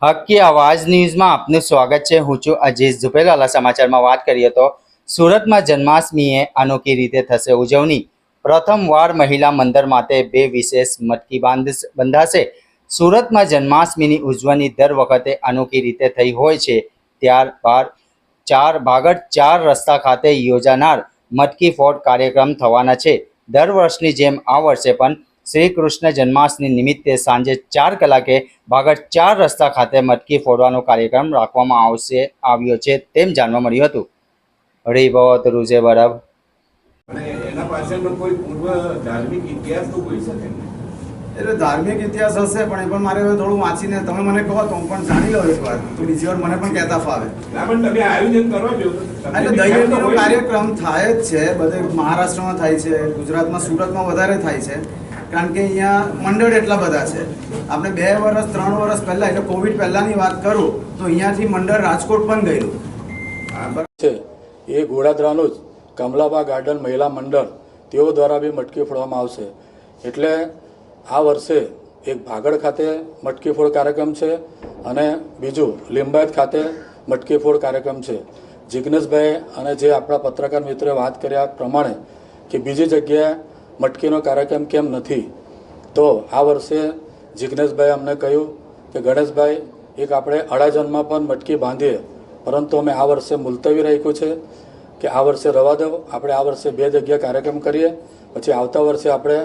હક્કી આવાજ ન્યૂઝમાં આપનું સ્વાગત છે। હું છું અજીઝ ઝુપેલાલા। સમાચારમાં વાત કરીએ તો સુરતમાં જન્માષ્ટમીએ અનોખી રીતે થશે ઉજવણી। પ્રથમવાર મહિલા મંદિર માટે 2 વિશેષ મટકી બંધાશે। સુરતમાં જન્માષ્ટમીની ઉજવણી દર વખતે અનોખી રીતે થઈ હોય છે। ત્યારબાદ ભાગળ 4 રસ્તા ખાતે યોજાનાર મટકી ફોડ કાર્યક્રમ થવાના છે। દર વર્ષની જેમ આ વર્ષે પણ શ્રી કૃષ્ણ જન્માષ્ટમી નિમિત્તે સાંજે 4 કલાકે ભાગળ 4 રસ્તા ખાતે મટકી ફોડવાનો કાર્યક્રમ રાખવામાં આવ્યો છે તેમ જાણવા મળ્યું હતું। રિપોર્ટ રૂજે બરબ। એના પાછળનો કોઈ પૂર્વ ધાર્મિક ઇતિહાસ તો હોઈ શકે ને? એટલે ધાર્મિક ઇતિહાસ હશે પણ એ પણ મારે હવે થોડું વાંચીને તમે મને કહો તો હું પણ જાણી લઉં એકવાર, તો બીજી વાર મને પણ કહેતા ફાવે। ના પણ તમે આયોજન કરવા જો એટલે દહીંહાંડીનો કાર્યક્રમ થાય જ છે, બધે મહારાષ્ટ્રમાં થાય છે, ગુજરાતમાં સુરતમાં વધારે થાય છે, કારણ કે અહીંયા મંડળ એટલા બધા છે। આપણે 2 વર્ષ 3 વર્ષ પહેલાં એટલે કોવિડ પહેલાંની વાત કરું તો અહીંયાથી મંડળ રાજકોટ પણ ગયેલું છે। એ ઘોડાદરાનું જ કમલાબા ગાર્ડન મહિલા મંડળ તેઓ દ્વારા બી મટકી ફોડવામાં આવશે। એટલે આ વર્ષે એક ભાગળ ખાતે મટકી ફોડ કાર્યક્રમ છે અને બીજું લિંબાયત ખાતે મટકી ફોડ કાર્યક્રમ છે। જિગ્નેશભાઈ અને જે આપણા પત્રકાર મિત્રોએ વાત કર્યા પ્રમાણે કે બીજી જગ્યાએ મટકીનો કાર્યક્રમ કેમ નથી, તો આ વર્ષે જિગ્નેશભાઈ અમને કહ્યું કે ગણેશભાઈ એક આપણે અડાજણમાં પણ મટકી બાંધીએ, પરંતુ અમે આ વર્ષે મુલતવી રાખ્યું છે કે આ વર્ષે રવા દો, આપણે આ વર્ષે 2 જગ્યાએ કાર્યક્રમ કરીએ, પછી આવતા વર્ષે આપણે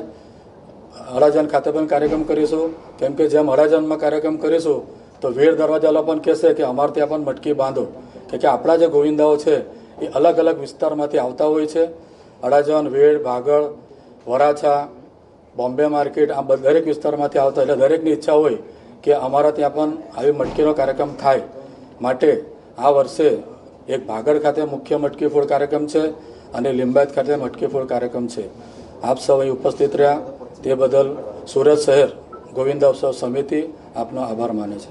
અડાજણ ખાતે પણ કાર્યક્રમ કરીશું। કેમ કે જેમ અડાજણમાં કાર્યક્રમ કરીશું તો વીર દરવાજાલા પણ કહેશે કે અમારે ત્યાં પણ મટકી બાંધો, કે આપણા જે ગોવિંદાઓ છે એ અલગ અલગ વિસ્તારમાંથી આવતા હોય છે। અડાજણ, વેડ, ભાગળ, વરાછા, બોમ્બે માર્કેટ, આ દરેક વિસ્તારમાંથી આવતા, એટલે દરેકની ઈચ્છા હોય કે અમારા ત્યાં પણ આવી મટકીનો કાર્યક્રમ થાય। માટે આ વર્ષે એક ભાગળ ખાતે મુખ્ય મટકી ફોડ કાર્યક્રમ છે અને લિંબાયત ખાતે મટકી ફોડ કાર્યક્રમ છે। આપ સૌ અહીં ઉપસ્થિત રહ્યા તે બદલ સુરત શહેર ગોવિંદા ઉત્સવ સમિતિ આપનો આભાર માને છે।